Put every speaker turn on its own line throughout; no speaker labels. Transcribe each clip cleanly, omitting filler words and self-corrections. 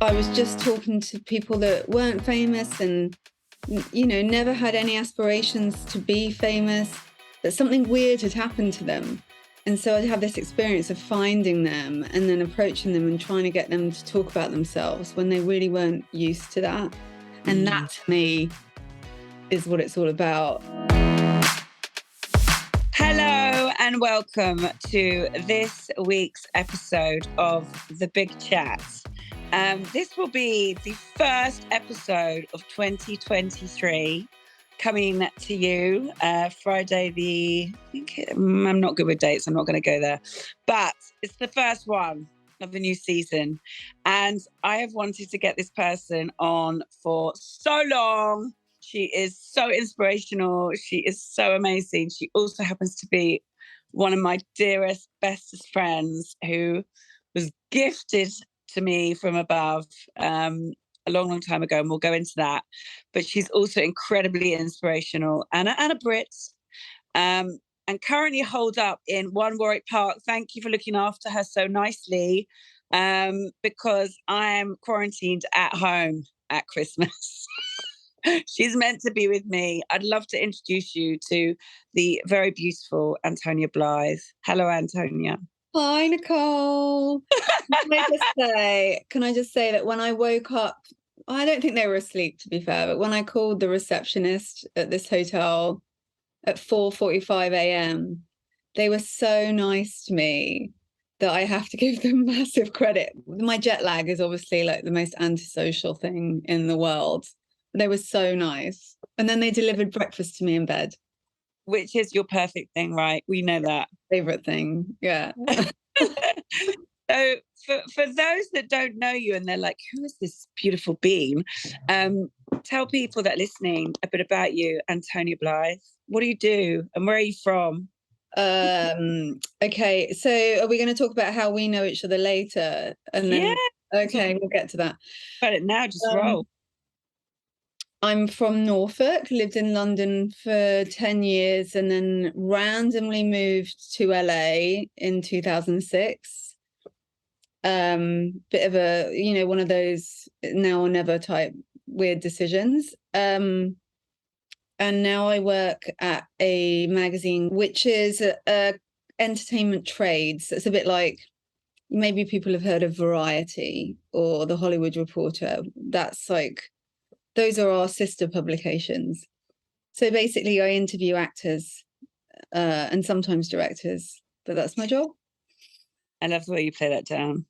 I was just talking to people that weren't famous and, never had any aspirations to be famous, that something weird had happened to them. And so I'd have this experience of finding them and then approaching them and trying to get them to talk about themselves when they really weren't used to that. And that, to me, is what it's all about.
Hello and welcome to this week's episode of The Big Chat. This will be the first episode of 2023 coming to you Friday I'm not good with dates, I'm not going to go there, but it's the first one of the new season. And I have wanted to get this person on for so long. She is so inspirational. She is so amazing. She also happens to be one of my dearest, bestest friends who was gifted to me from above a long time ago, and we'll go into that. But she's also incredibly inspirational. Anna Britt, and currently holed up in Warwick Park. Thank you for looking after her so nicely, because I'm quarantined at home at Christmas. She's meant to be with me. I'd love to introduce you to the very beautiful Antonia Blyth. Hello, Antonia.
Hi, Nicole. Can I just say that when I woke up, I don't think they were asleep, to be fair, but when I called the receptionist at this hotel at 4:45 a.m., they were so nice to me that I have to give them massive credit. My jet lag is obviously like the most antisocial thing in the world. They were so nice. And then they delivered breakfast to me in bed.
Which is your perfect thing, right? We know that.
Favorite thing, yeah.
So for those that don't know you and they're like, who is this beautiful being? Tell people that are listening a bit about you, Antonia Blyth. What do you do and where are you from?
Okay, so are we going to talk about how we know each other later? And then, yeah. Okay, we'll get to that.
But now just roll.
I'm from Norfolk, lived in London for 10 years and then randomly moved to LA in 2006. Bit of a, one of those now or never type weird decisions. And now I work at a magazine, which is entertainment trades. So it's a bit like, maybe people have heard of Variety or The Hollywood Reporter. That's like, those are our sister publications. So basically I interview actors and sometimes directors, but that's my job.
I love the way you play that down.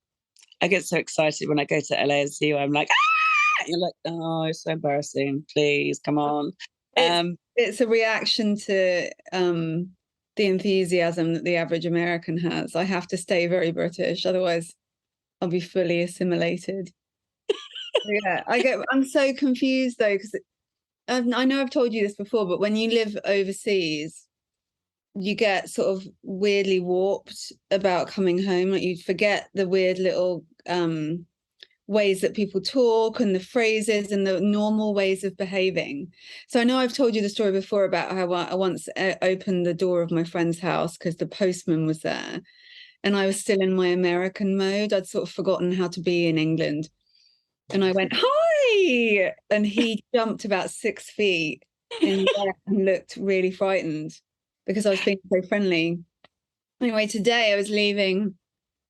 I get so excited when I go to LA and see you. I'm like, ah! You're like, oh, it's so embarrassing. Please, come on.
It's a reaction to the enthusiasm that the average American has. I have to stay very British, otherwise I'll be fully assimilated. Yeah, I'm so confused though, because I know I've told you this before, but when you live overseas, you get sort of weirdly warped about coming home. Like you forget the weird little ways that people talk and the phrases and the normal ways of behaving. So I know I've told you the story before about how I once opened the door of my friend's house because the postman was there and I was still in my American mode. I'd sort of forgotten how to be in England. And I went, hi! And he jumped about 6 feet in the air and looked really frightened because I was being so friendly. Anyway, today I was leaving,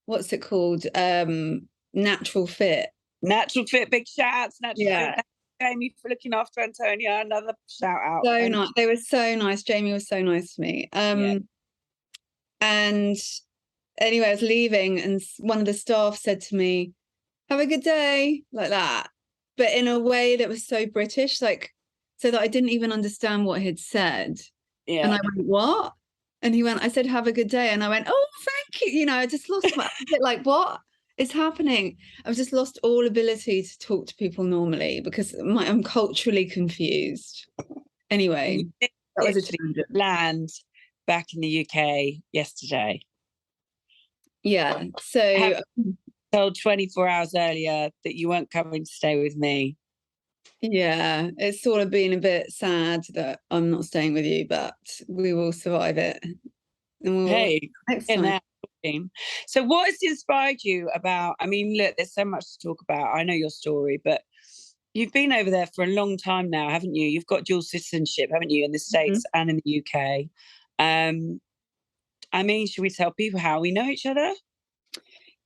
what's it called? Natural Fit.
Natural Fit, big shouts. Natural Fit. Thank you for looking after Antonia. Another shout out.
So nice. They were so nice. Jamie was so nice to me. And anyway, I was leaving and one of the staff said to me, have a good day, like that, but in a way that was so British, like so that I didn't even understand what he'd said. Yeah. And I went, what? And he went, I said, have a good day. And I went, oh, thank you. I just lost my like, what is happening? I've just lost all ability to talk to people normally because I'm culturally confused. Anyway, that was a tangent.
Land back in the UK yesterday.
Yeah. So
told 24 hours earlier that you weren't coming to stay with me.
Yeah, it's sort of been a bit sad that I'm not staying with you, but we will survive it.
And hey, next time. team. So what has inspired you about, I mean, look, there's so much to talk about. I know your story, but you've been over there for a long time now, haven't you? You've got dual citizenship, haven't you, in the States and in the UK? I mean, should we tell people how we know each other?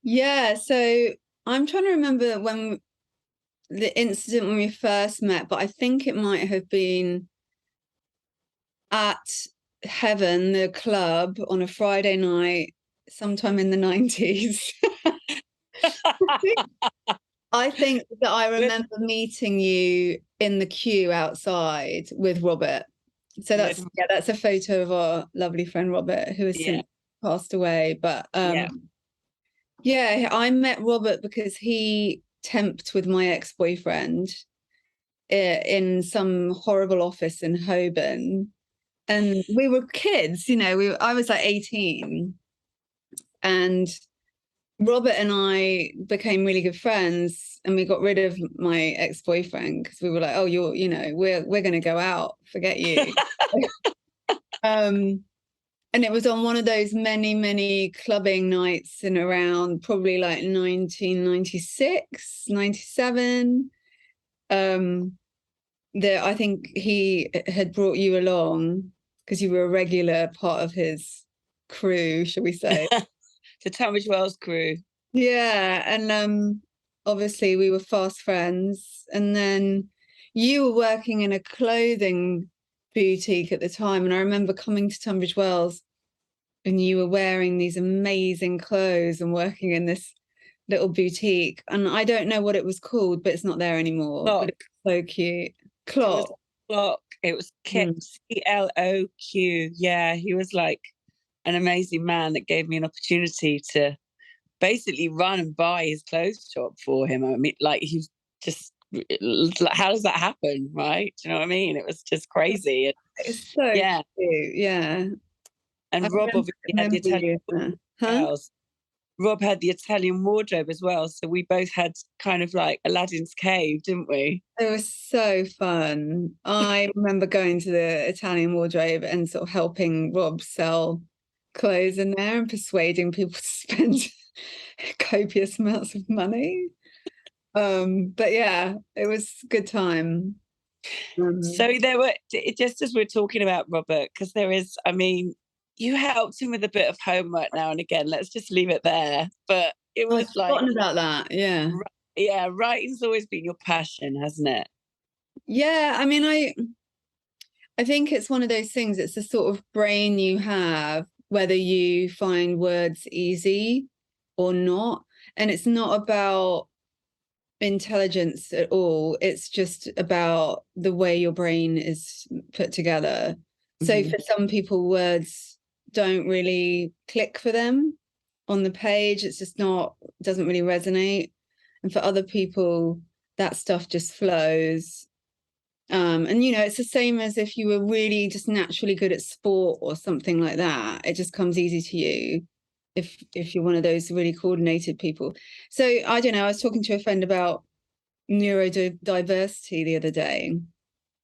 Yeah, so I'm trying to remember when the incident when we first met, but I think it might have been at Heaven, the club, on a Friday night, sometime in the 90s. I think that I remember meeting you in the queue outside with Robert. So that's a photo of our lovely friend Robert, who has since passed away. But yeah, I met Robert because he temped with my ex-boyfriend in some horrible office in Holborn. And we were kids, I was like 18. And Robert and I became really good friends, and we got rid of my ex-boyfriend because we were like, oh, we're going to go out, forget you. And it was on one of those many, many clubbing nights in around probably like 1996, 97. That I think he had brought you along because you were a regular part of his crew, shall we say.
The Tunbridge Wells crew.
Yeah, and obviously we were fast friends. And then you were working in a clothing boutique at the time, and I remember coming to Tunbridge Wells and you were wearing these amazing clothes and working in this little boutique, and I don't know what it was called, but it's not there anymore. But it's so cute. Clock.
It was CLOQ. Yeah, he was like an amazing man that gave me an opportunity to basically run and buy his clothes shop for him. I mean, like, he's just, how does that happen, right? Do you know what I mean? It was just crazy.
It's so cute, yeah.
And Rob obviously had the Italian Rob had the Italian wardrobe as well, so we both had kind of like Aladdin's cave, didn't we?
It was so fun. I remember going to the Italian wardrobe and sort of helping Rob sell clothes in there and persuading people to spend copious amounts of money. But yeah, it was a good time.
So there were, just as we're talking about Robert, because there is, I mean, you helped him with a bit of homework now and again. Let's just leave it there. But it was like,
forgotten about that. Yeah.
Yeah, writing's always been your passion, hasn't it?
Yeah, I mean, I think it's one of those things. It's the sort of brain you have, whether you find words easy or not. And it's not about intelligence at all. It's just about the way your brain is put together. So for some people, words don't really click for them on the page. It's just doesn't really resonate. And for other people, that stuff just flows. And it's the same as if you were really just naturally good at sport or something like that. It just comes easy to you if you're one of those really coordinated people. So I don't know, I was talking to a friend about neurodiversity the other day.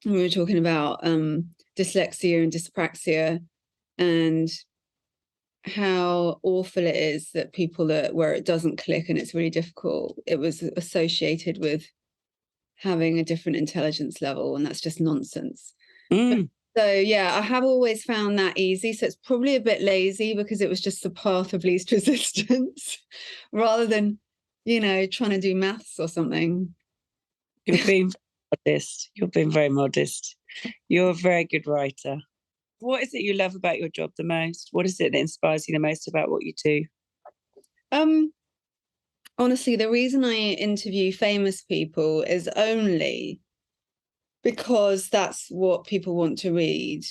And we were talking about dyslexia and dyspraxia and how awful it is that people where it doesn't click and it's really difficult, it was associated with having a different intelligence level, and that's just nonsense. So yeah, I have always found that easy. So it's probably a bit lazy because it was just the path of least resistance rather than, trying to do maths or something.
You're being modest. You're being very modest. You're a very good writer. What is it you love about your job the most? What is it that inspires you the most about what you do?
Honestly, the reason I interview famous people is only because that's what people want to read.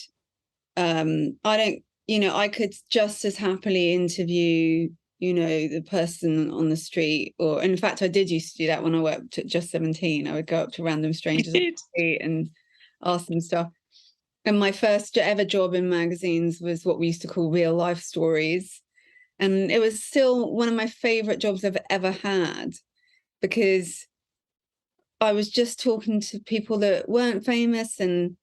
I could just as happily interview, the person on the street, or in fact, I did used to do that when I worked at Just 17. I would go up to random strangers on the street and ask them stuff. And my first ever job in magazines was what we used to call real life stories. And it was still one of my favorite jobs I've ever had, because I was just talking to people that weren't famous and,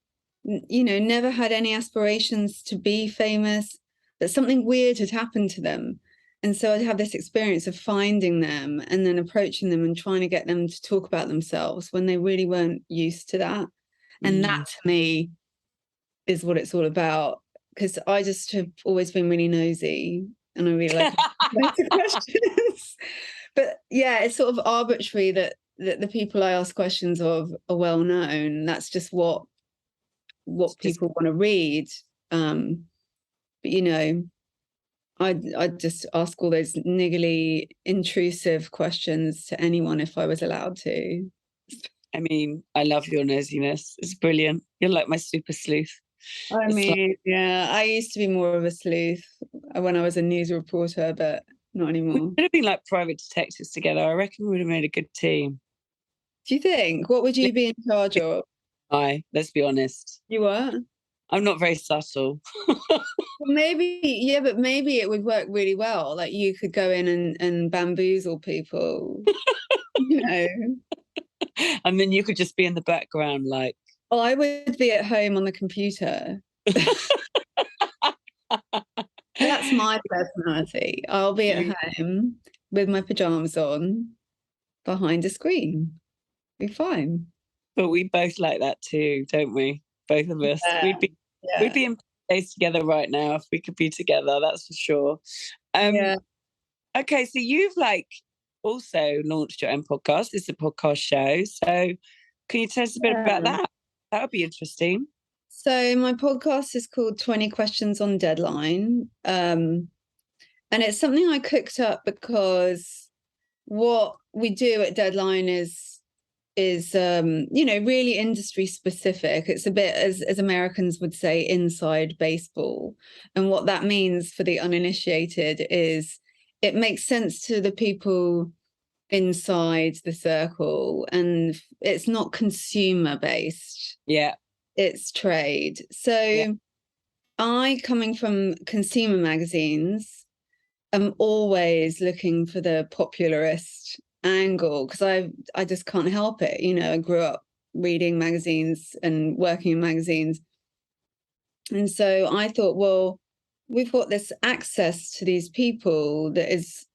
never had any aspirations to be famous, that something weird had happened to them. And so I'd have this experience of finding them and then approaching them and trying to get them to talk about themselves when they really weren't used to that. And that to me is what it's all about, because I just have always been really nosy and I really like loads of questions. But yeah, it's sort of arbitrary that the people I ask questions of are well known. That's just what people want to read. But you know, I'd just ask all those niggly, intrusive questions to anyone if I was allowed to.
I mean, I love your nosiness. It's brilliant. You're like my super sleuth.
Yeah, I used to be more of a sleuth when I was a news reporter, but not anymore.
We could have been like private detectives together. I reckon we would have made a good team.
Do you think? What would you be in charge of?
Let's be honest.
You were?
I'm not very subtle.
Well, maybe it would work really well. Like you could go in and bamboozle people, you know.
And then you could just be in the background, like.
Oh, I would be at home on the computer. That's my personality. I'll be at home with my pajamas on behind a screen. Be fine.
But we both like that too, don't we? Both of us. We'd be in place together right now if we could be together, that's for sure. Okay, so you've like also launched your own podcast. It's a podcast show. So can you tell us a bit about that? That would be interesting.
So my podcast is called 20 Questions on Deadline. And it's something I cooked up because what we do at Deadline is you know, really industry specific. It's a bit, as Americans would say, inside baseball. And what that means for the uninitiated is it makes sense to the people inside the circle, and it's not consumer based.
Yeah.
It's trade. So I, coming from consumer magazines, am always looking for the popularist angle because I just can't help it. You know, I grew up reading magazines and working in magazines. And so I thought, well, we've got this access to these people that is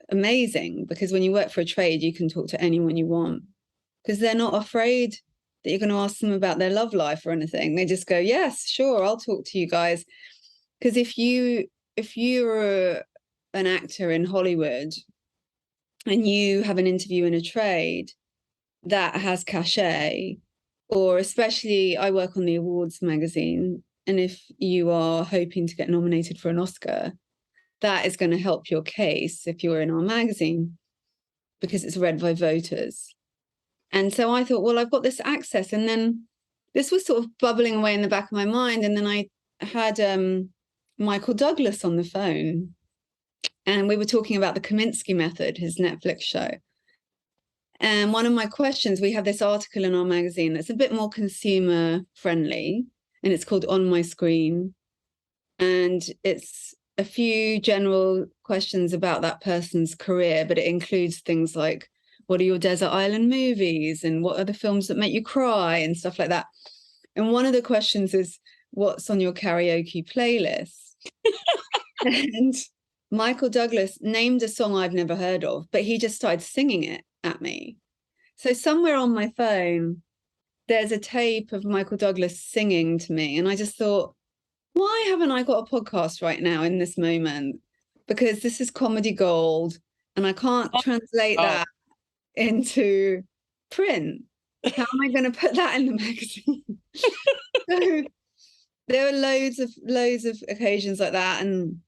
amazing, because when you work for a trade, you can talk to anyone you want because they're not afraid that you're going to ask them about their love life or anything. They just go, yes, sure, I'll talk to you guys. Because if you're an actor in Hollywood and you have an interview in a trade that has cachet, or especially I work on the awards magazine, and if you are hoping to get nominated for an Oscar, that is going to help your case if you're in our magazine because it's read by voters. And so I thought, well, I've got this access. And then this was sort of bubbling away in the back of my mind. And then I had Michael Douglas on the phone, and we were talking about the Kaminsky Method, his Netflix show. And one of my questions, we have this article in our magazine that's a bit more consumer friendly, and it's called On My Screen. And it's a few general questions about that person's career, but it includes things like, what are your desert island movies? And what are the films that make you cry and stuff like that? And one of the questions is, what's on your karaoke playlist? And Michael Douglas named a song I've never heard of, but he just started singing it at me. So somewhere on my phone, there's a tape of Michael Douglas singing to me. And I just thought, why haven't I got a podcast right now in this moment? Because this is comedy gold and I can't translate that into print. How am I going to put that in the magazine? So there were loads of occasions like that. And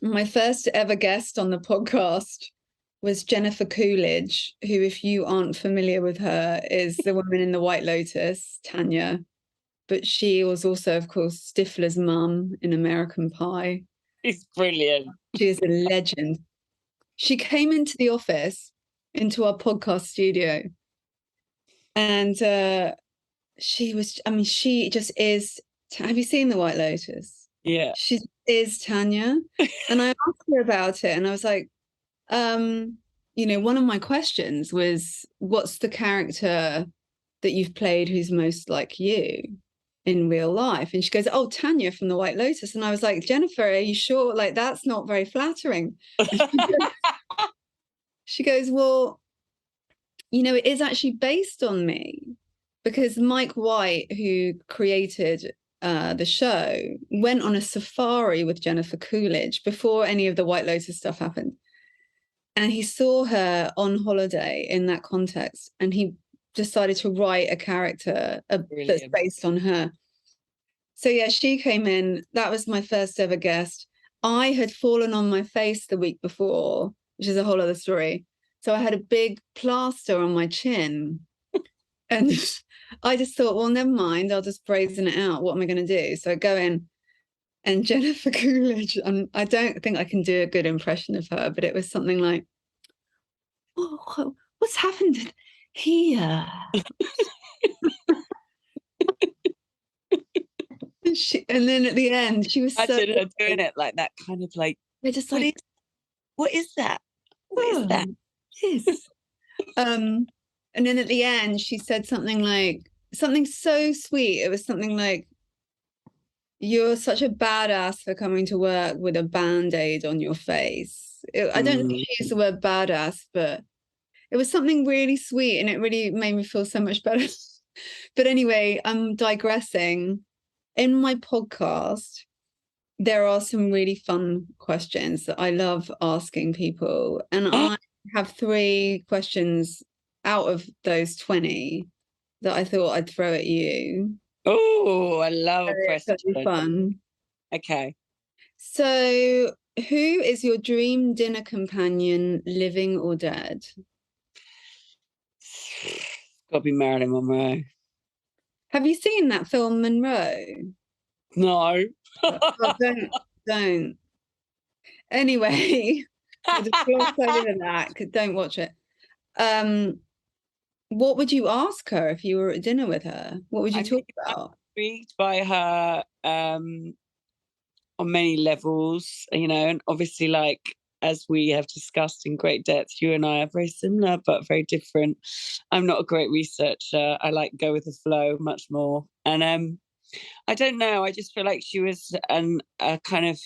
my first ever guest on the podcast was Jennifer Coolidge, who, if you aren't familiar with her, is the woman in The White Lotus, Tanya. But she was also, of course, Stifler's mum in American Pie.
She's brilliant.
She is a legend. She came into the office, into our podcast studio, and she just is. Have you seen The White Lotus?
Yeah.
She is Tanya. And I asked her about it, and I was like, you know, one of my questions was, what's the character that you've played who's most like you in real life? And she goes, oh, Tanya from the White Lotus. And I was like, Jennifer, are you sure? Like, that's not very flattering. She goes, well, you know, it is actually based on me, because Mike White, who created the show, went on a safari with Jennifer Coolidge before any of the White Lotus stuff happened. And he saw her on holiday in that context, and he decided to write a character that's based on her. So yeah, she came in. That was my first ever guest. I had fallen on my face the week before, which is a whole other story. So I had a big plaster on my chin. And I just thought, well, never mind. I'll just brazen it out. What am I going to do? So I go in, and Jennifer Coolidge, I don't think I can do a good impression of her, but it was something like, oh, what's happened here? And then at the end, she was
Imagine her doing it like that, kind of like,
they're just like,
what is that? What is that?
Yes. And then at the end, she said something so sweet. It was something like, you're such a badass for coming to work with a Band-Aid on your face. I don't think she used the word badass, but it was something really sweet, and it really made me feel so much better. But anyway, I'm digressing. In my podcast, there are some really fun questions that I love asking people. And I have 3 questions out of those 20 that I thought I'd throw at you.
Oh, I love a question.
That'd be fun.
Okay.
So, who is your dream dinner companion, living or dead?
It's got to be Marilyn Monroe.
Have you seen that film, Monroe?
No.
Oh, don't. Anyway, I'll just gloss over that. Don't watch it. What would you ask her if you were at dinner with her? What would you talk about?
I'm intrigued by her on many levels, you know, and obviously, like, as we have discussed in great depth, you and I are very similar but very different. I'm not a great researcher. I like go with the flow much more. And I don't know, I just feel like she was a kind of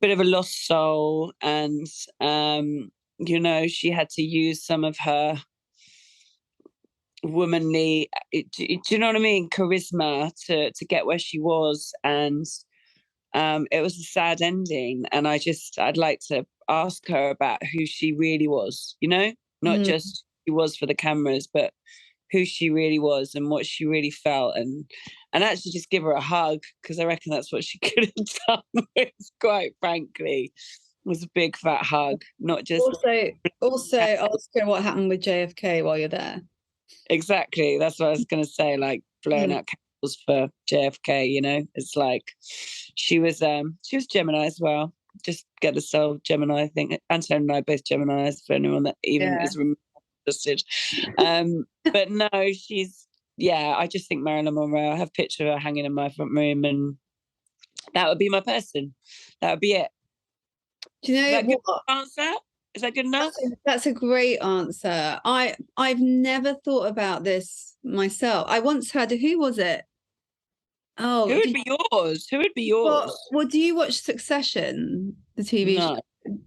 bit of a lost soul, and you know, she had to use some of her womanly, do you know what I mean, charisma to get where she was. And it was a sad ending, and I'd like to ask her about who she really was, you know, not just who she was for the cameras, but who she really was and what she really felt, and actually just give her a hug, because I reckon that's what she could have done with, quite frankly, was a big fat hug, not just
also ask her what happened with JFK while you're there.
Exactly, that's what I was going to say, like blowing out candles for JFK, you know. It's like she was Gemini as well. Just get the soul Gemini. I think Antonia and I are both Geminis, for anyone that even is interested. But no, I just think Marilyn Monroe. I have a picture of her hanging in my front room, and that would be my person. That would be it.
Do you know
what answer? Is that good enough?
That's a great answer. I've never thought about this myself. I once had who was it? Oh,
who would be yours? Who would be yours?
Well, do you watch Succession, the TV show?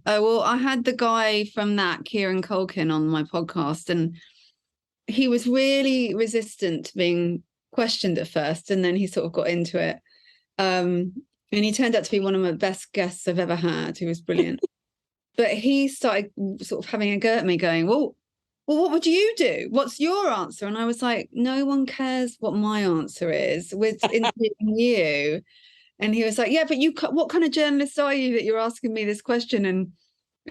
Oh, well, I had the guy from that, Kieran Culkin, on my podcast, and he was really resistant to being questioned at first, and then he sort of got into it. And he turned out to be one of my best guests I've ever had. He was brilliant. But he started sort of having a go at me, going, well, what would you do? What's your answer? And I was like, no one cares what my answer is. We're interviewing you. And he was like, yeah, but what kind of journalist are you that you're asking me this question, and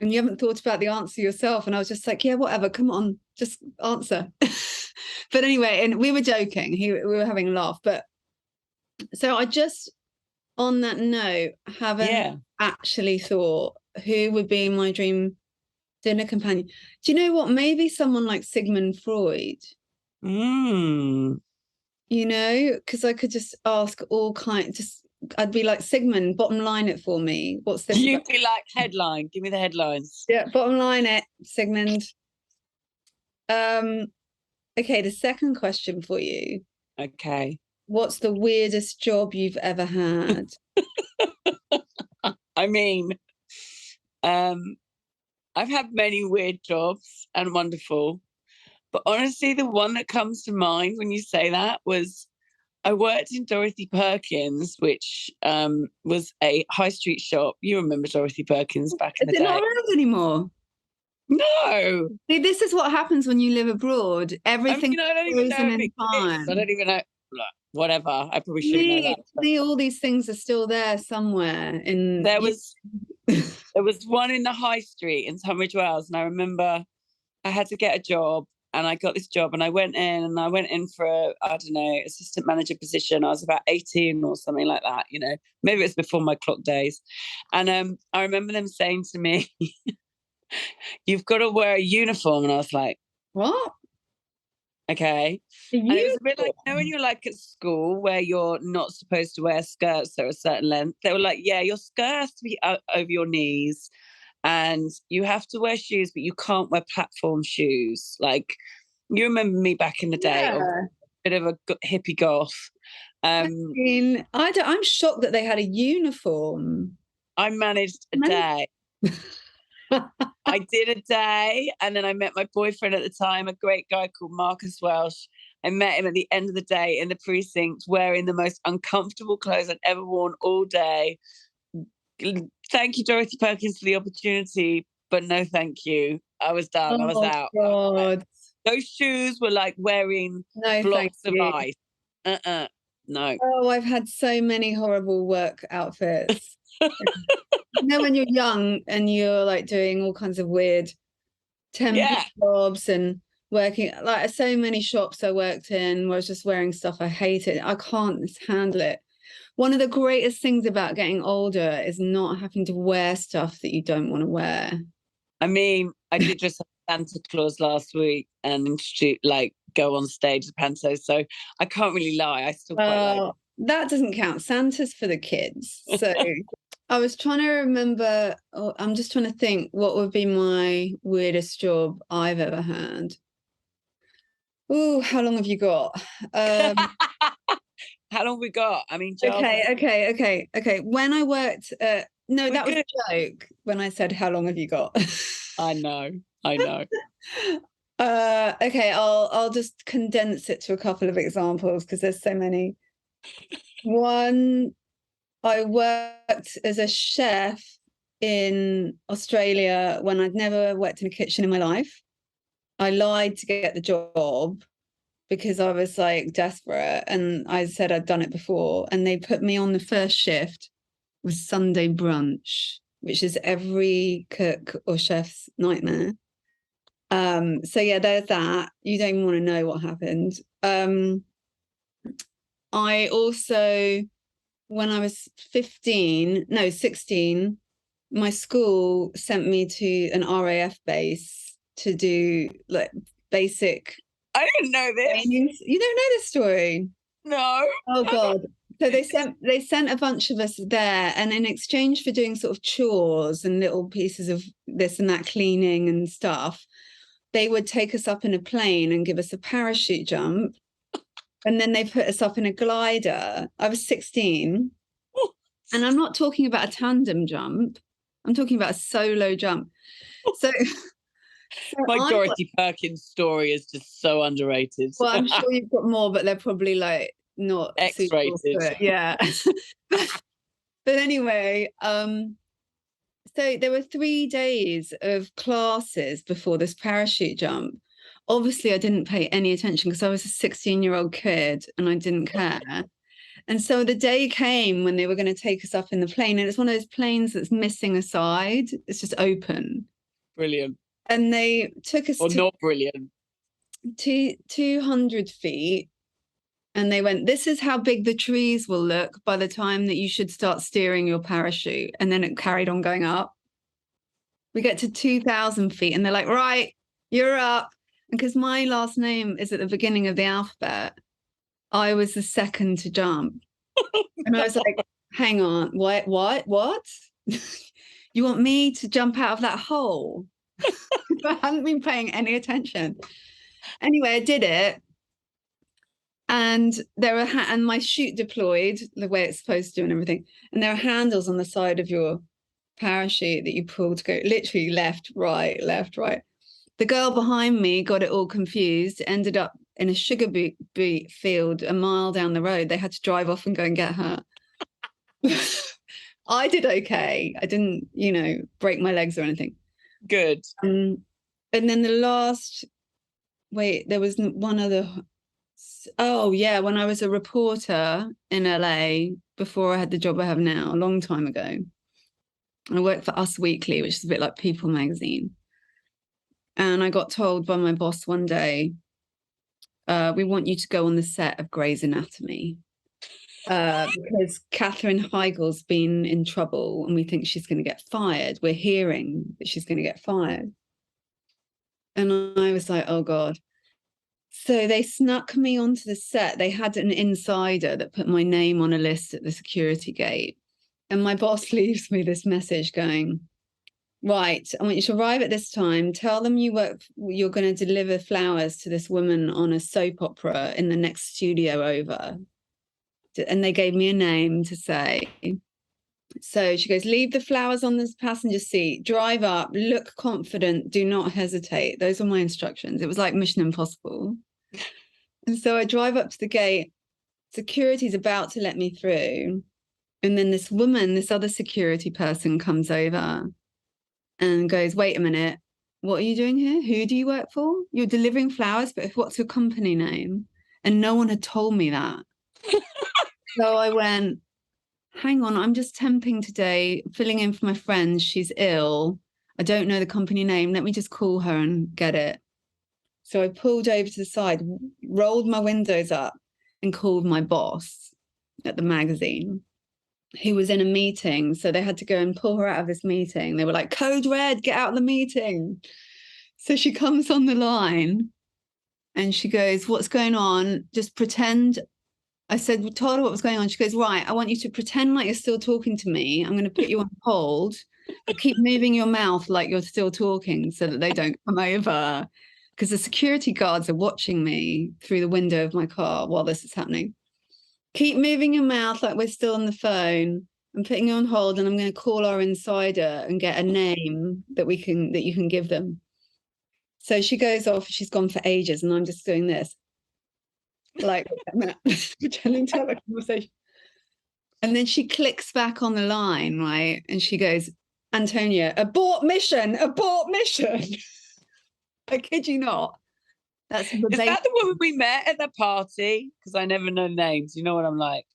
you haven't thought about the answer yourself? And I was just like, yeah, whatever, come on, just answer. But anyway, and we were joking. We were having a laugh. But so I just, on that note, haven't actually thought who would be my dream dinner companion. Do you know what? Maybe someone like Sigmund Freud. You know, because I could just ask all kinds. I'd be like, Sigmund, bottom line it for me. What's this?
You'd be like, headline. Give me the headlines.
Yeah, bottom line it, Sigmund. Okay, the second question for you.
Okay.
what's the weirdest job you've ever had?
I mean, I've had many weird jobs and wonderful, but honestly, the one that comes to mind when you say that was I worked in Dorothy Perkins, which was a high street shop. You remember Dorothy Perkins back in
Is
the
it not
day?
around anymore?
No.
See, this is what happens when you live abroad.
I
Everything
mean, I don't even know
frozen
if
in
it exists. I
time.
don't even know. Look, whatever. I probably
To
should know
me,
that.
to me, all these things are still there somewhere. In
There was one in the high street in Tunbridge Wells, and I remember I had to get a job, and I got this job, and I went in for a, I don't know, assistant manager position. I was about 18 or something like that, you know. Maybe it's before my clock days. And I remember them saying to me, "You've got to wear a uniform," and I was like,
What?
okay.
A
And it was a bit like, you know, when
uniform?
you're like at school where you're not supposed to wear skirts that are a certain length, they were like, yeah, your skirt has to be over your knees and you have to wear shoes, but you can't wear platform shoes. Like, you remember me back in the day, of
Yeah.
a bit of a hippie goth.
I mean, I'm shocked that they had a uniform.
I managed a
Men-
day. I did a day, and then I met my boyfriend at the time, a great guy called Marcus Welsh. I met him at the end of the day in the precinct wearing the most uncomfortable clothes I'd ever worn all day. Thank you, Dorothy Perkins, for the opportunity, but no thank you. I was done. I was
Oh
out. I was like,
God.
those shoes were like wearing
No, thank
blocks of
you.
ice. No.
Oh, I've had so many horrible work outfits. You know, when you're young and you're like doing all kinds of weird temporary
Yeah.
jobs and working, like so many shops I worked in where I was just wearing stuff I hated. I can't handle it. One of the greatest things about getting older is not having to wear stuff that you don't want to wear.
I mean, I did dress up as Santa Claus last week and like go on stage as Panto, so I can't really lie. I still quite like it.
That doesn't count. Santa's for the kids. So I was trying to remember, I'm just trying to think what would be my weirdest job I've ever had. Oh, how long have you got?
How long we got? I mean,
Okay. When I worked no, that was
good.
a joke when I said how long have you got?
I know.
Okay, I'll just condense it to a couple of examples because there's so many. One, I worked as a chef in Australia when I'd never worked in a kitchen in my life. I lied to get the job because I was like desperate and I said I'd done it before. And they put me on the first shift with Sunday brunch, which is every cook or chef's nightmare. So yeah, there's that. You don't even want to know what happened. I also, when I was 16, my school sent me to an RAF base to do like basic
I didn't know this.
trainings. You don't know this story?
No.
Oh God. So they sent a bunch of us there, and in exchange for doing sort of chores and little pieces of this and that cleaning and stuff, they would take us up in a plane and give us a parachute jump. And then they put us up in a glider. I was 16. And I'm not talking about a tandem jump. I'm talking about a solo jump. So
my Dorothy Perkins story is just so underrated.
Well, I'm sure you've got more, but they're probably like not
X-rated.
Yeah. But anyway, so there were 3 days of classes before this parachute jump. Obviously, I didn't pay any attention because I was a 16-year-old kid and I didn't care. And so the day came when they were going to take us up in the plane, and it's one of those planes that's missing a side. It's just open.
Brilliant.
And they took us
not brilliant.
200 feet. And they went, this is how big the trees will look by the time that you should start steering your parachute. And then it carried on going up. We get to 2,000 feet and they're like, right, you're up. And because my last name is at the beginning of the alphabet, I was the second to jump. And I was like, hang on, what? You want me to jump out of that hole? I hadn't been paying any attention. Anyway, I did it. And there are and my chute deployed the way it's supposed to and everything. And there are handles on the side of your parachute that you pull to go literally left, right, left, right. The girl behind me got it all confused, ended up in a sugar beet field a mile down the road. They had to drive off and go and get her. I did okay. I didn't, break my legs or anything.
Good.
And then there was one other. Oh, yeah. When I was a reporter in LA before I had the job I have now, a long time ago, I worked for Us Weekly, which is a bit like People magazine. And I got told by my boss one day, we want you to go on the set of Grey's Anatomy because Katherine Heigl's been in trouble and we think she's going to get fired. We're hearing that she's going to get fired. And I was like, oh, God. So they snuck me onto the set. They had an insider that put my name on a list at the security gate. And my boss leaves me this message going, right, I want you to arrive at this time. Tell them you're going to deliver flowers to this woman on a soap opera in the next studio over. And they gave me a name to say. So she goes, leave the flowers on this passenger seat, drive up, look confident, do not hesitate. Those were my instructions. It was like Mission Impossible. And so I drive up to the gate. Security's about to let me through. And then this other security person comes over and goes, wait a minute, what are you doing here? Who do you work for? You're delivering flowers, but what's your company name? And no one had told me that. So I went, hang on, I'm just temping today, filling in for my friend. She's ill. I don't know the company name. Let me just call her and get it. So I pulled over to the side, rolled my windows up and called my boss at the magazine, who was in a meeting. So they had to go and pull her out of this meeting. They were like, code red, get out of the meeting. So she comes on the line and she goes, what's going on? Just pretend. I said, we told her what was going on. She goes, right, I want you to pretend like you're still talking to me. I'm going to put you on hold, but keep moving your mouth like you're still talking so that they don't come over. Because the security guards are watching me through the window of my car while this is happening. Keep moving your mouth like we're still on the phone. I'm putting you on hold and I'm going to call our insider and get a name that you can give them. So she goes off, she's gone for ages, and I'm just doing this. Like pretending to have a conversation. And then she clicks back on the line, right? And she goes, Antonia, abort mission. I kid you not. Is
that the woman we met at the party? Because I never know names. You know what I'm like?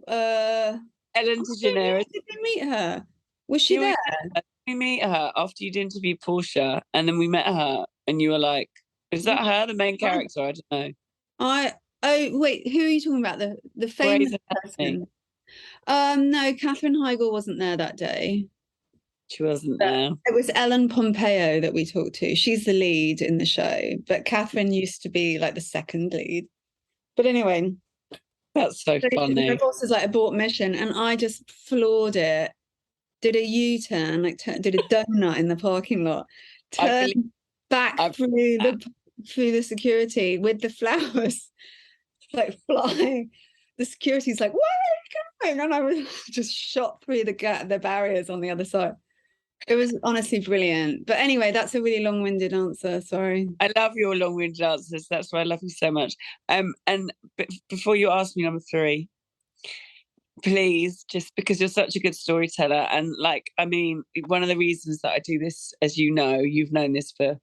Ellen DeGeneres.
Did we meet her? Was she there?
We meet her after you'd interviewed Portia, and then we met her, and you were like, "Is that her, the main character?" I don't know.
Oh wait, who are you talking about? The famous person? No, Katherine Heigl wasn't there that day.
She wasn't there.
It was Ellen Pompeo that we talked to. She's the lead in the show, but Katherine used to be like the second lead. But anyway,
that's so funny.
My boss is like abort mission, and I just floored it. Did a U-turn, did a donut in the parking lot, turned back through the security with the flowers, like flying. The security's like, where are you going? And I was just shot through the barriers on the other side. It was honestly brilliant. But anyway, that's a really long-winded answer. Sorry.
I love your long-winded answers. That's why I love you so much. And before you ask me number 3, please, just because you're such a good storyteller. And one of the reasons that I do this, as you know, you've known this for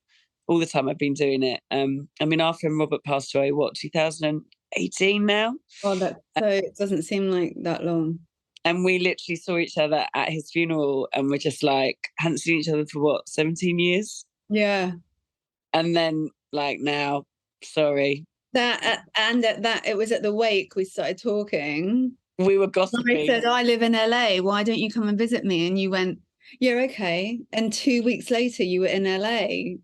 all the time I've been doing it. Our friend Robert passed away, 2018 now?
Oh, so it doesn't seem like that long.
And we literally saw each other at his funeral, and we're just like, hadn't seen each other for 17 years?
Yeah.
And then now, sorry.
It was at the wake we started talking.
We were gossiping.
I said, I live in LA. Why don't you come and visit me? And you went, yeah, okay. And 2 weeks later, you were in LA.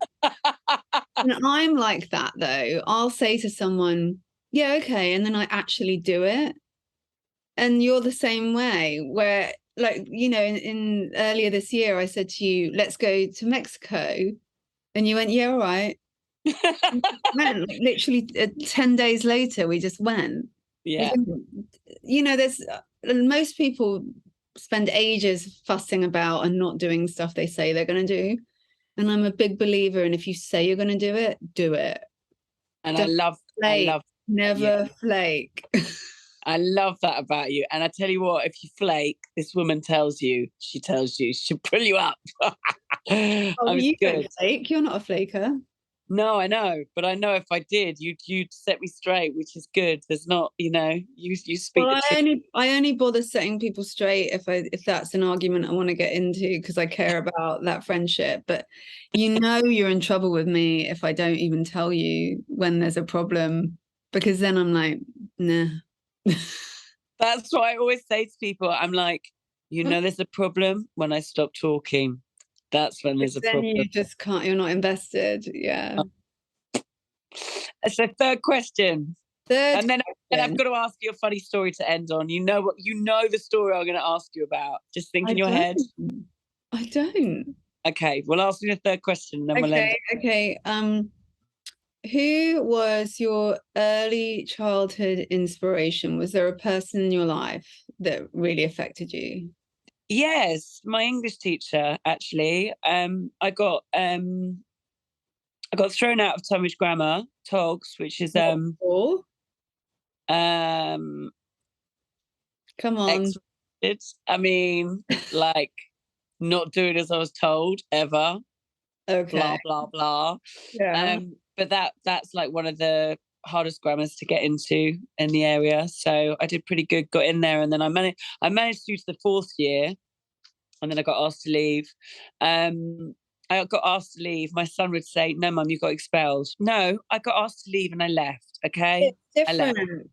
And I'm like that, though. I'll say to someone, yeah, okay. And then I actually do it. And you're the same way, where, in earlier this year, I said to you, let's go to Mexico. And you went, yeah, all right. Went like, literally 10 days later. We just went.
Yeah.
There's most people spend ages fussing about and not doing stuff they say they're going to do. And I'm a big believer in if you say you're going to do it, do it.
And
Don't
I love
never flake.
I love that about you. And I tell you what, if you flake, this woman tells you, she'll pull you up.
You don't flake. You're not a flaker.
No, I know, but I know if I did, you'd set me straight, which is good. There's not, you speak
Well,
the truth.
I only bother setting people straight if that's an argument I want to get into because I care about that friendship. But you're in trouble with me if I don't even tell you when there's a problem, because then I'm like, nah.
That's what I always say to people. I'm like, there's a problem when I stop talking. That's when there's a problem.
Then you just can't. You're not invested. Yeah.
So third question. And then I've got to ask you a funny story to end on. You know the story I'm going to ask you about. Just think in your head.
I don't.
Okay, well, ask me the third question, and then we'll end.
Okay. Who was your early childhood inspiration? Was there a person in your life that really affected you?
Yes, my English teacher, actually. I got thrown out of Tunbridge Grammar, Togs, which is
Come on.
I mean, like, not doing as I was told ever.
Okay.
Blah blah blah.
Yeah.
But that's like one of the hardest grammars to get into in the area. So I did pretty good, got in there, and then I managed to do to the fourth year, and then I got asked to leave. I got asked to leave. My son would say, "No, Mum, you got expelled." No, I got asked to leave and I left. Okay,
it's different.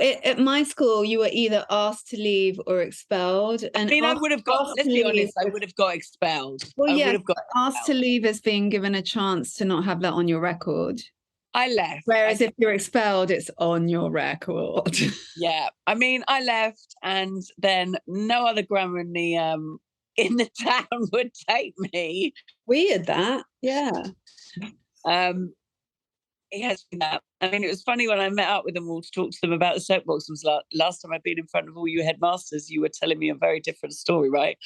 At my school, you were either asked to leave or expelled. And
I mean, I would have got. Let's be honest, I would have got expelled.
Well, yeah, asked to leave as being given a chance to not have that on your record.
I left.
Whereas if you're expelled, it's on your record.
Yeah, I mean, I left, and then no other grammar in the town would take me.
Weird that, yeah.
It has been that. I mean, it was funny when I met up with them all to talk to them about the soapbox. It was last time I'd been in front of all you headmasters, you were telling me a very different story, right?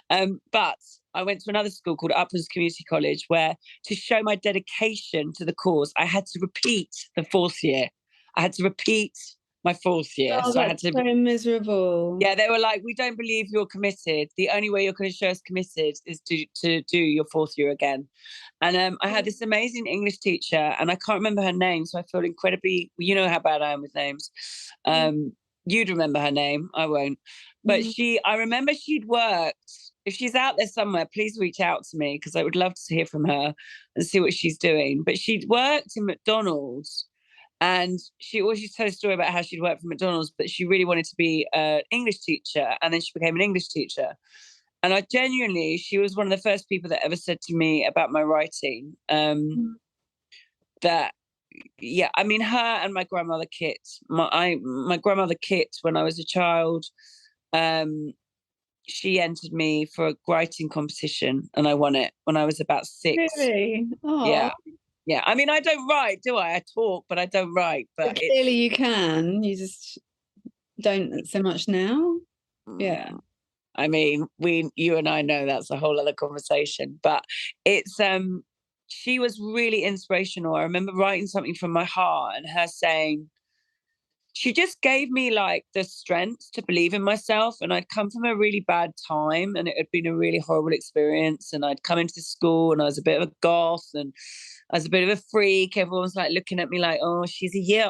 But I went to another school called Uplands Community College, where to show my dedication to the cause, I had to repeat the fourth year. I had to repeat my fourth year.
So I had to. So miserable.
Yeah, they were like, "We don't believe you're committed. The only way you're going to show us committed is to do your fourth year again." And I had this amazing English teacher, and I can't remember her name, so I feel incredibly. You know how bad I am with names. You'd remember her name. I won't. But I remember she'd worked. If she's out there somewhere, please reach out to me because I would love to hear from her and see what she's doing. But she'd worked in McDonald's. And she always used to tell a story about how she'd worked for McDonald's, but she really wanted to be an English teacher. And then she became an English teacher. And she was one of the first people that ever said to me about my writing that, yeah, I mean, her and my grandmother Kit, my grandmother Kit, when I was a child, she entered me for a writing competition and I won it when I was about 6.
Really? Aww.
Yeah. Yeah, I mean, I don't write, do I? I talk, but I don't write. But
clearly you can. You just don't so much now. Yeah.
I mean, you and I know that's a whole other conversation. But it's she was really inspirational. I remember writing something from my heart and her saying, she just gave me like the strength to believe in myself. And I'd come from a really bad time and it had been a really horrible experience. And I'd come into school and I was a bit of a goth and I was a bit of a freak. Everyone was like looking at me like, oh, she's a year,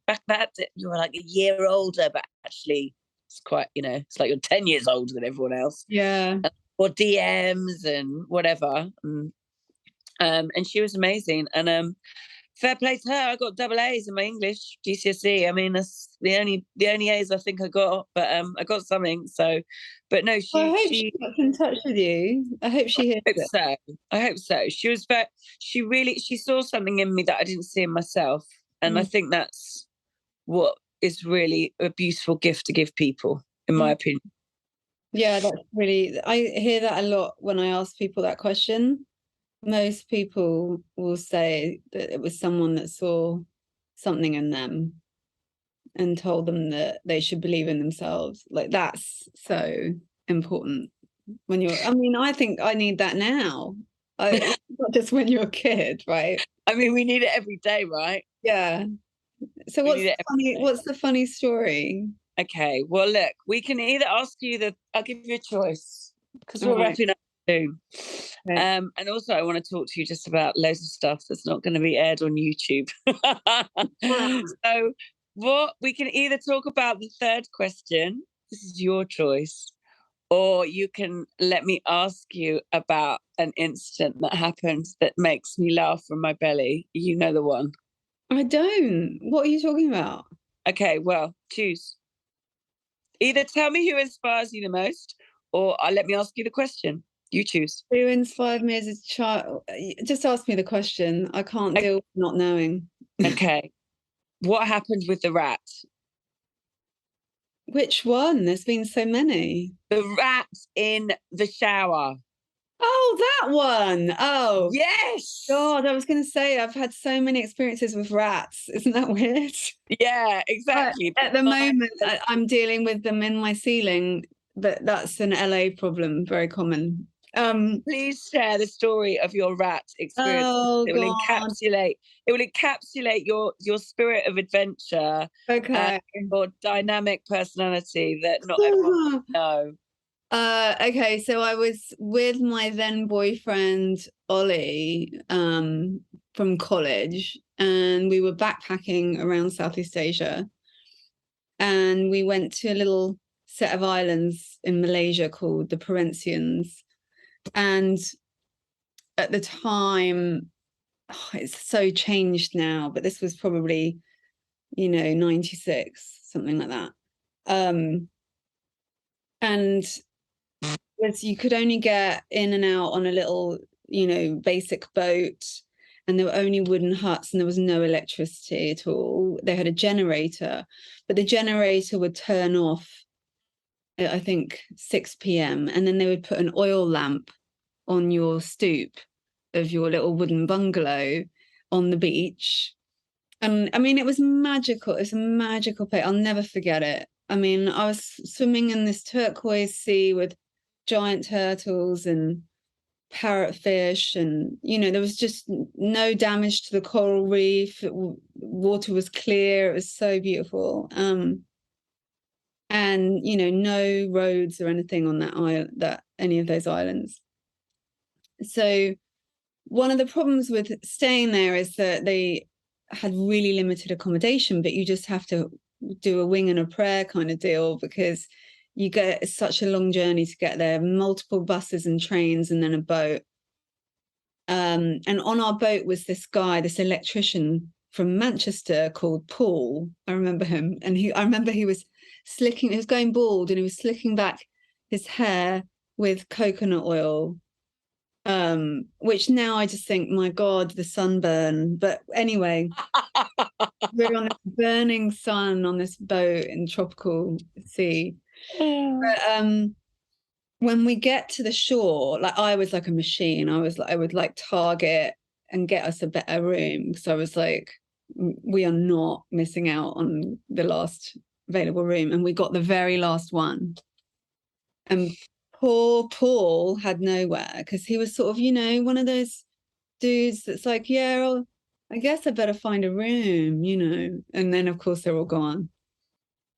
back that you were like a year older, but actually it's quite, it's like you're 10 years older than everyone else.
Yeah.
Or DMs and whatever. And she was amazing. And fair play to her. I got double A's in my English GCSE. I mean, that's the only A's I think I got, but I got something. So, but no,
I hope she got in touch with you. I hope she hears it.
I hope so. She was she saw something in me that I didn't see in myself, and I think that's what is really a beautiful gift to give people, in my opinion.
Yeah, that's really. I hear that a lot when I ask people that question. most people will say that it was someone that saw something in them and told them that they should believe in themselves. Like, that's so important when you're, I mean, I think I need that now. Not just when you're a kid, right?
I mean, we need it every day, right?
Yeah. So
We need it every day.
what's the funny story?
Okay, well, look, we can either ask you I'll give you a choice because we're
All right.
wrapping up soon.
Okay.
And also, I want to talk to you just about loads of stuff that's not going to be aired on YouTube. So, what we can either talk about the third question, this is your choice, or you can let me ask you about an incident that happened that makes me laugh from my belly. You know the one.
I don't. What are you talking about?
Okay, well, choose. Either tell me who inspires you the most, or let me ask you the question. You choose.
Who inspired me as a child? Just ask me the question. I can't deal with not knowing.
Okay. What happened with the rat?
Which one? There's been so many.
The rat in the shower.
Oh, that one. Oh,
Yes.
God, I was going to say, I've had so many experiences with rats. Isn't that weird?
Yeah, exactly.
At the moment, I'm dealing with them in my ceiling, but that's an LA problem, very common.
Please share the story of your rat experience.
Oh,
It will
God.
encapsulate your spirit of adventure
Okay.
and your dynamic personality that not everyone knows.
Okay, so I was with my then boyfriend Ollie from college, and we were backpacking around Southeast Asia, and we went to a little set of islands in Malaysia called the Perhentians. And at the time, it's so changed now, but this was probably, 96, something like that. And you could only get in and out on a little, basic boat, and there were only wooden huts, and there was no electricity at all. They had a generator, but the generator would turn off at, I think, 6 p.m. and then they would put an oil lamp on your stoop of your little wooden bungalow on the beach. And I mean, it was magical. It's a magical place. I'll never forget it. I mean, I was swimming in this turquoise sea with giant turtles and parrotfish, and there was just no damage to the coral reef. Water was clear. It was so beautiful. And no roads or anything on that island, that any of those islands. So one of the problems with staying there is that they had really limited accommodation, but you just have to do a wing and a prayer kind of deal, because you get such a long journey to get there, multiple buses and trains, and then a boat. And on our boat was this guy, this electrician from Manchester called Paul. I remember him. And I remember he was going bald, and he was slicking back his hair with coconut oil, which now I just think, my God, the sunburn. But anyway, we're on this burning sun on this boat in tropical sea. But when we get to the shore, like, I was like a machine. I would like target and get us a better room. So I was like, we are not missing out on the last available room. And we got the very last one. And poor Paul had nowhere, because he was sort of, one of those dudes that's like, yeah, I guess I better find a room, and then of course they're all gone.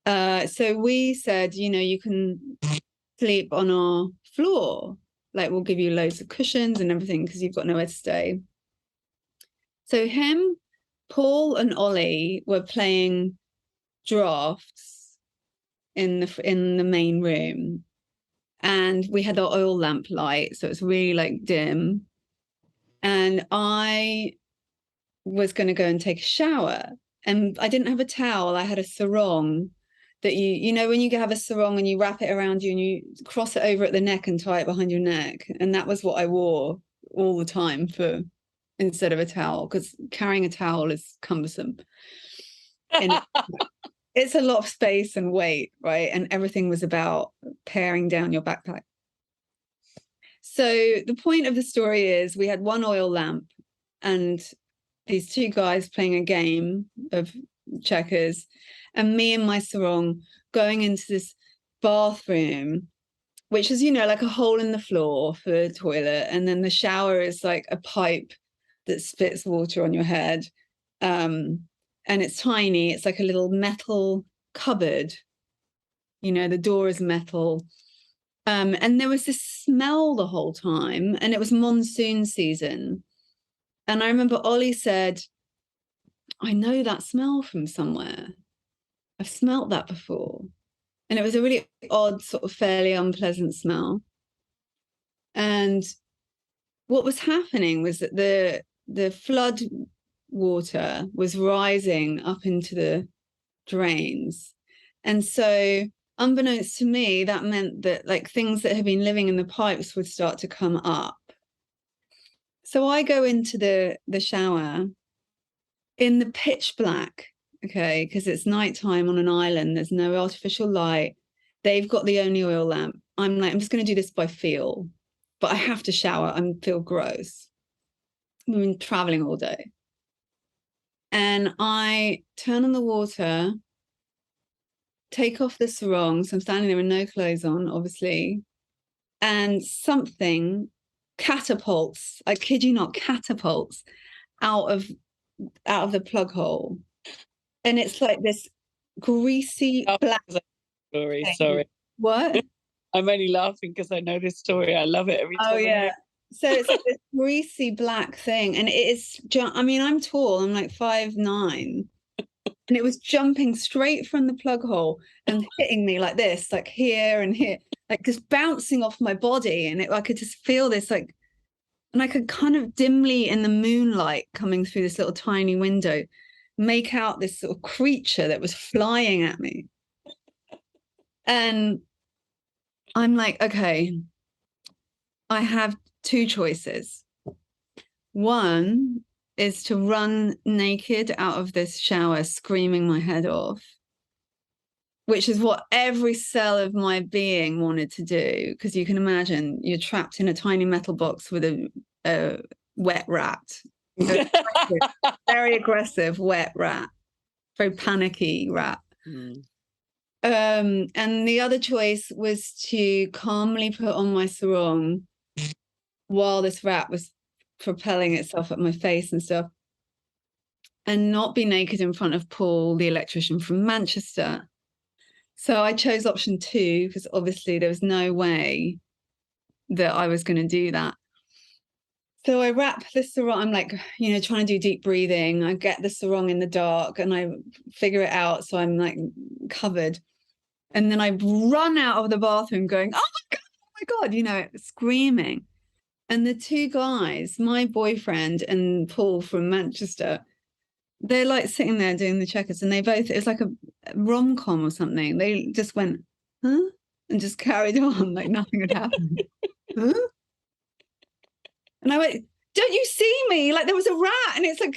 So we said, you can sleep on our floor, like, we'll give you loads of cushions and everything, because you've got nowhere to stay. So him, Paul and Ollie were playing drafts in the main room, and we had our oil lamp light, so it's really like dim. And I was going to go and take a shower, and I didn't have a towel. I had a sarong that when you have a sarong and you wrap it around you and you cross it over at the neck and tie it behind your neck. And that was what I wore all the time instead of a towel, because carrying a towel is cumbersome. And it's a lot of space and weight, right? And everything was about paring down your backpack. So the point of the story is we had one oil lamp and these two guys playing a game of checkers, and me and my sarong going into this bathroom, which is, like a hole in the floor for the toilet. And then the shower is like a pipe that spits water on your head. And it's tiny. It's like a little metal cupboard. The door is metal. And there was this smell the whole time, and it was monsoon season. And I remember Ollie said, I know that smell from somewhere. I've smelt that before. And it was a really odd, sort of fairly unpleasant smell. And what was happening was that the flood water was rising up into the drains. And so, unbeknownst to me, that meant that like things that had been living in the pipes would start to come up. So I go into the shower in the pitch black, okay, because it's nighttime on an island. There's no artificial light. They've got the only oil lamp. I'm like, I'm just going to do this by feel, but I have to shower. I feel gross. I've been traveling all day. And I turn on the water, take off the sarong. So I'm standing there with no clothes on, obviously. And something catapults, I kid you not, catapults out of the plug hole. And it's like this greasy black
story.
thing.
Sorry.
What?
I'm only laughing because I know this story. I love it every time.
Oh, yeah. So it's like this greasy black thing. And it is, I mean, I'm tall. I'm like 5'9". And it was jumping straight from the plug hole and hitting me like this, like here and here, like just bouncing off my body. And I could just feel this like, and I could kind of dimly in the moonlight coming through this little tiny window, make out this sort of creature that was flying at me. And I'm like, okay, I have two choices. One is to run naked out of this shower, screaming my head off, which is what every cell of my being wanted to do. Because you can imagine you're trapped in a tiny metal box with a wet rat, very aggressive wet rat, very panicky rat. And the other choice was to calmly put on my sarong while this rat was propelling itself at my face and stuff, and not be naked in front of Paul, the electrician from Manchester. So I chose option 2 because obviously there was no way that I was going to do that. So I wrap the sarong. I'm like, trying to do deep breathing. I get the sarong in the dark and I figure it out. So I'm like covered. And then I run out of the bathroom going, oh my God, screaming. And the two guys, my boyfriend and Paul from Manchester, they're like sitting there doing the checkers, and it's like a rom-com or something. They just went, huh? And just carried on like nothing had happened. Huh? And I went, don't you see me? Like there was a rat and it's like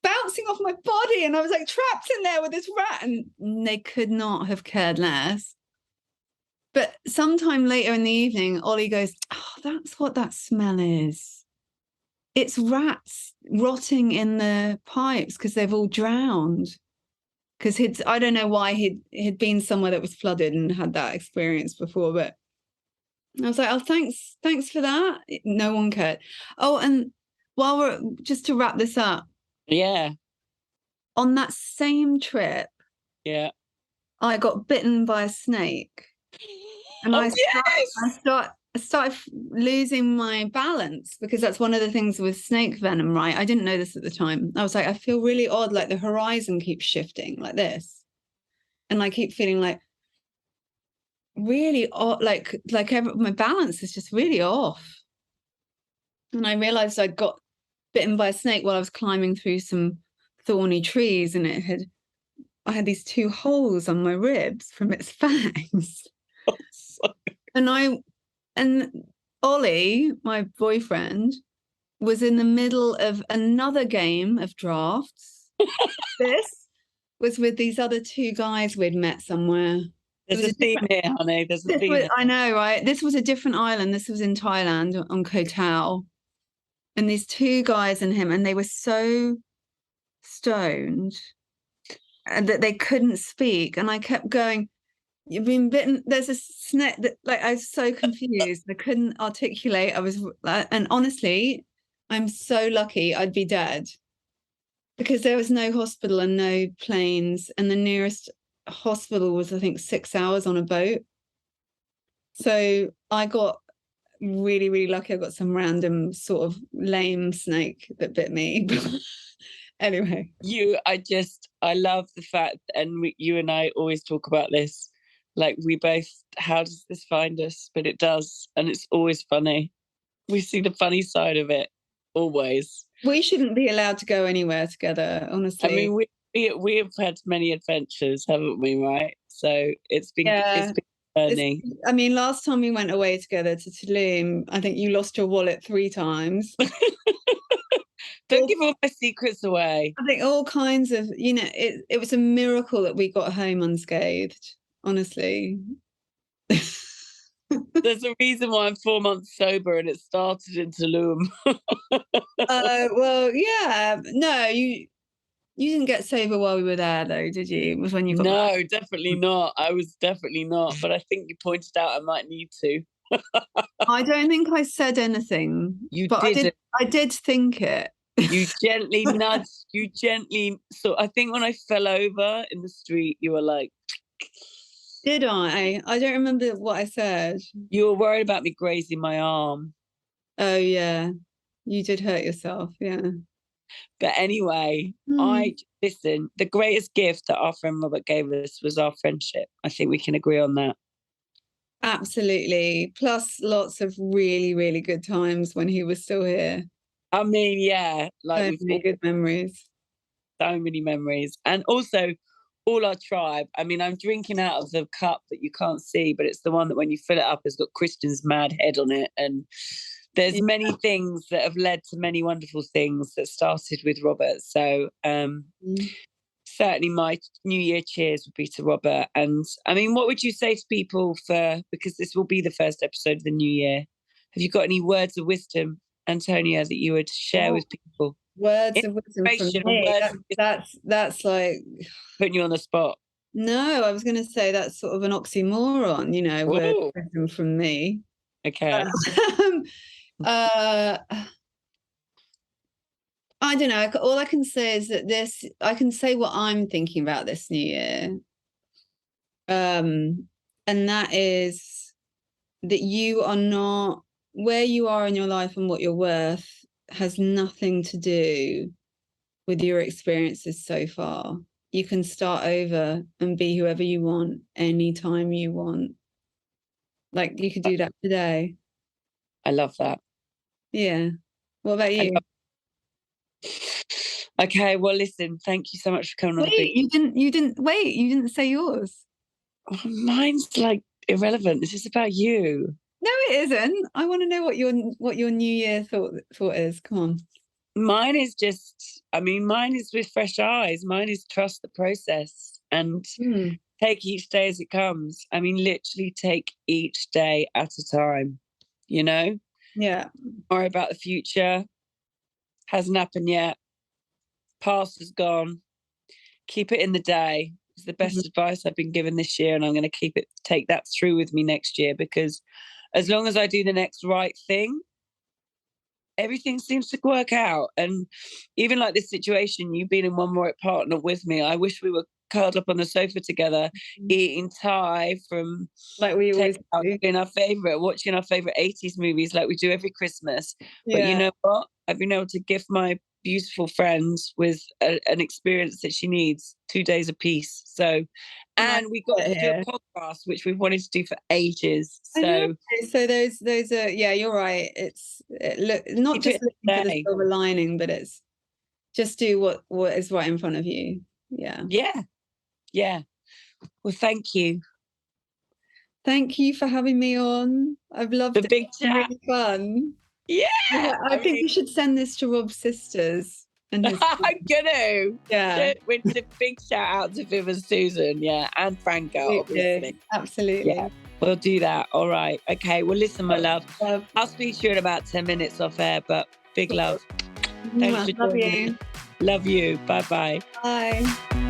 bouncing off my body. And I was like trapped in there with this rat, and they could not have cared less. But sometime later in the evening, Ollie goes, oh, that's what that smell is. It's rats rotting in the pipes because they've all drowned. Because I don't know why he'd been somewhere that was flooded and had that experience before. But I was like, oh, thanks for that. No one cared. Oh, and just to wrap this up.
Yeah.
On that same trip.
Yeah.
I got bitten by a snake. And I started losing my balance, because that's one of the things with snake venom, right? I didn't know this at the time. I was like, I feel really odd, like the horizon keeps shifting like this. And I keep feeling like really odd, like my balance is just really off. And I realized I'd got bitten by a snake while I was climbing through some thorny trees, and I had these 2 holes on my ribs from its fangs. And Ollie, my boyfriend, was in the middle of another game of drafts. This was with these other 2 guys we'd met somewhere.
There's a theme here, honey. There's a theme.
I know, right? This was a different island. This was in Thailand on Koh Tao. And these two guys and him, and they were so stoned and that they couldn't speak. And I kept going, "You've been bitten. There's a snake." That, like, I was so confused. I couldn't articulate. I was, and honestly, I'm so lucky I'd be dead because there was no hospital and no planes. And the nearest hospital was, I think, 6 hours on a boat. So I got really, really lucky. I got some random sort of lame snake that bit me. Anyway.
I love the fact, and you and I always talk about this, like we both, how does this find us? But it does, and it's always funny. We see the funny side of it, always.
We shouldn't be allowed to go anywhere together, honestly.
I mean, we have had many adventures, haven't we, right? So it's been a journey.
I mean, last time we went away together to Tulum, I think you lost your wallet 3 times.
Don't give all my secrets away.
I think all kinds of, it was a miracle that we got home unscathed, honestly.
There's a reason why I'm 4 months sober, and it started in Tulum.
Well, yeah. No, you didn't get sober while we were there, though, did you? It was when you got
No, definitely not. I was definitely not. But I think you pointed out I might need to.
I don't think I said anything.
But
I did think it.
You gently nudged. So I think when I fell over in the street, you were like,
did I? I don't remember what I said.
You were worried about me grazing my arm.
Oh, yeah. You did hurt yourself, yeah.
But anyway, listen, the greatest gift that our friend Robert gave us was our friendship. I think we can agree on that.
Absolutely. Plus lots of really, really good times when he was still here.
I mean, yeah. Like,
so many good memories.
So many memories. And also, all our tribe. I mean, I'm drinking out of the cup that you can't see, but it's the one that when you fill it up has got Christian's mad head on it. And there's many things that have led to many wonderful things that started with Robert. So certainly my New Year cheers would be to Robert. And I mean, what would you say to people because this will be the first episode of the New Year. Have you got any words of wisdom, Antonia, that you would share with people?
Words of wisdom from me. That's like
putting you on the spot.
No, I was going to say that's sort of an oxymoron, words of wisdom from me.
Okay.
I don't know. All I can say is that I can say what I'm thinking about this New Year. And that is that you are not where you are in your life, and what you're worth has nothing to do with your experiences so far. You can start over and be whoever you want anytime you want. Like, you could do that today.
I love that.
Yeah. What about you?
Okay, well, listen, thank you so much for coming on.
You didn't say yours.
Oh, mine's like irrelevant. It's just about you.
No, it isn't. I want to know what your New Year thought is. Come on.
Mine is with fresh eyes. Mine is trust the process and take each day as it comes. I mean, literally take each day at a time, Yeah. Worry about the future. Hasn't happened yet. Past is gone. Keep it in the day. It's the best advice I've been given this year, and I'm going to take that through with me next year, because as long as I do the next right thing, everything seems to work out. And even like this situation, you being in one more partner with me, I wish we were curled up on the sofa together, eating Thai from
like we always do.
Watching our favorite 80s movies like we do every Christmas.
Yeah.
But you know what? I've been able to gift my beautiful friend with an experience that she needs, 2 days apiece. So, and we got to do a podcast, which we've wanted to do for ages. So
those are, yeah, you're right. Not just looking for the silver lining, but it's just do what is right in front of you. Yeah.
Yeah. Well, thank you.
Thank you for having me on. I've loved
the big chat.
Really fun.
Yeah.
I think you should send this to Rob's sisters. and his
I'm gonna.
yeah.
With the big shout out to Viv and Susan, and Franco, obviously.
Absolutely.
Yeah, we'll do that. All right. Okay. Well, listen, my love.
Love.
I'll speak to you in about 10 minutes off air, but big love. Thanks for
Love
joining
you.
me. Love you. Bye-bye.
Bye.